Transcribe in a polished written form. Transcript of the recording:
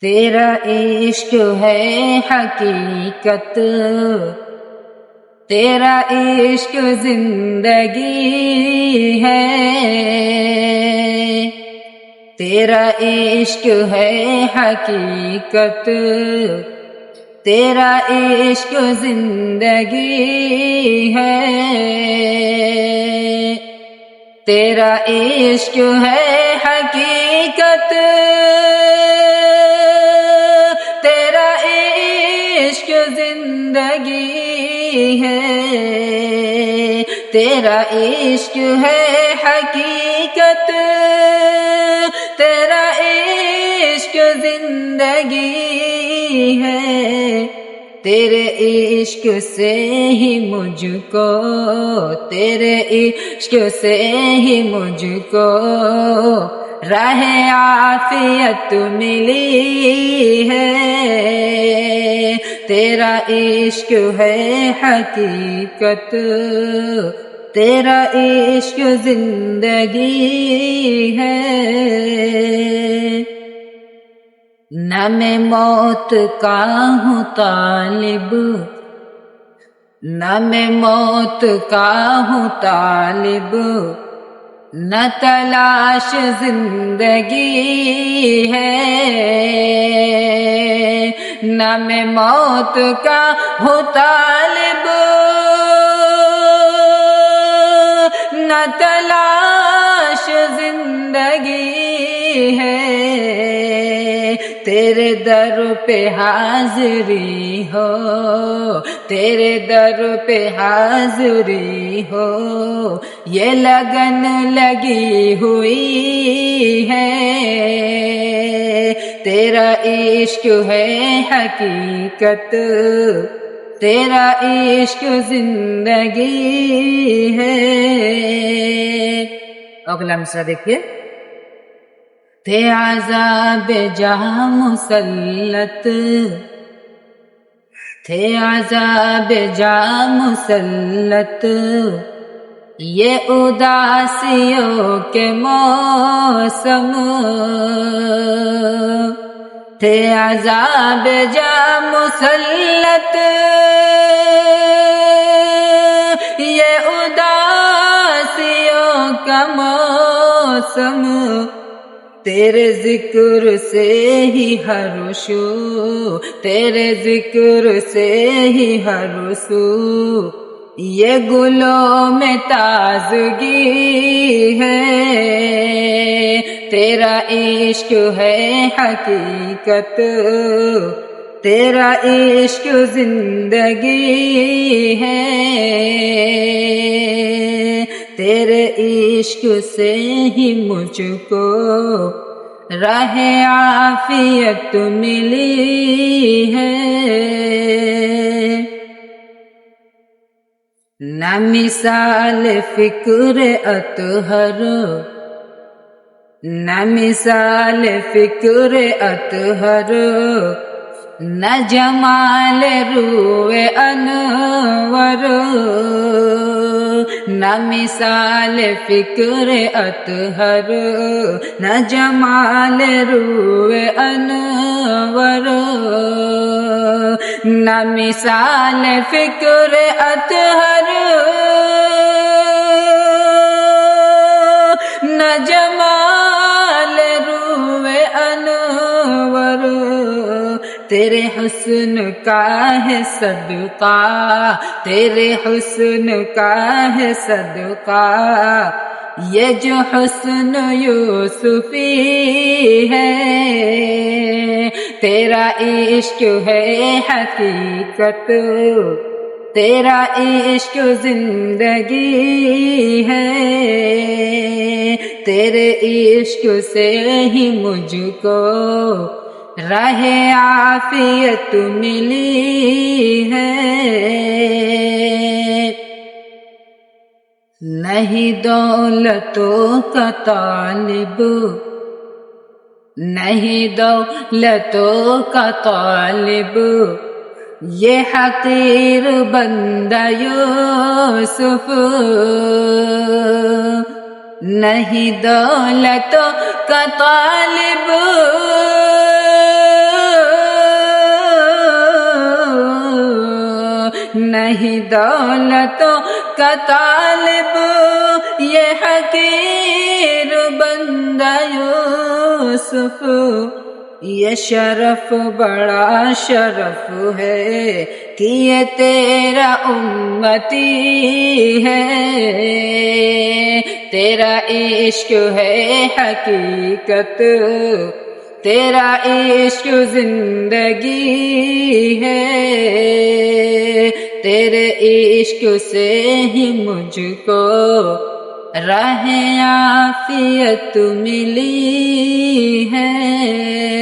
تیرا عشق ہے حقیقت، تیرا عشق زندگی ہے، تیرا عشق ہے حقیقت، تیرا عشق زندگی ہے، تیرا عشق ہے حقیقت، تیرا عشق زندگی ہے، تیرا عشق ہے حقیقت، تیرا عشق زندگی ہے، تیرے عشق سے ہی مجھ کو، تیرے عشق سے ہی مجھ کو راہ عافیت ملی ہے، تیرا عشق ہے حقیقت، تیرا عشق زندگی ہے، نہ میں موت کا ہوں طالب، نہ میں موت کا ہوں طالب، نہ تلاش زندگی ہے، نہ میں موت کا ہوں طالب، نہ تلاش زندگی ہے، تیرے در پہ حاضری ہو، تیرے در پہ حاضری ہو، یہ لگن لگی ہوئی ہے، تیرا عشق ہے حقیقت، تیرا عشق زندگی ہے۔ اگلا مصرع دیکھیے، تھے عذاب جہاں مسلط، تھے عذاب جہاں مسلط، یہ اداسیوں کے موسم، تھے عذاب جہاں مسلط، یہ اداسیوں کا موسم، تیرے ذکر سے ہی ہر شو، تیرے ذکر سے ہی ہر سو، یہ گلوں میں تازگی ہے، تیرا عشق ہے حقیقت، تیرا عشق زندگی ہے، تیرے عشق سے ہی مجھ کو راہ عافیت ملی ہے، نہ مثال فکر اطہر، نہ مثال فکر اطہر، نہ جمال روح انور، نہ مثال فکر اطہر، نہ جمال روح انور، نہ مثال فکر اطہر، نہ جمال روح انور، تیرے حسن کا ہے صدقہ، تیرے حسن کا ہے صدقہ، یہ جو حسن یوسفی ہے، تیرا عشق ہے حقیقت، تیرا عشق زندگی ہے، تیرے عشق سے ہی مجھ کو راہ عافیت ملی ہے، نہیں دولتوں کا طالب، نہیں دولتوں کا طالب یہ حقیر بندہ یوسف، نہیں دولتوں کا طالب نہیں دولتوں کا طالب یہ حقیر بندہ یوسف، یہ شرف بڑا شرف ہے کہ یہ تیرا امتی ہے، تیرا عشق ہے حقیقت، تیرا عشق زندگی ہے، تیرے عشق سے ہی مجھ کو راہ عافیت ملی ہے۔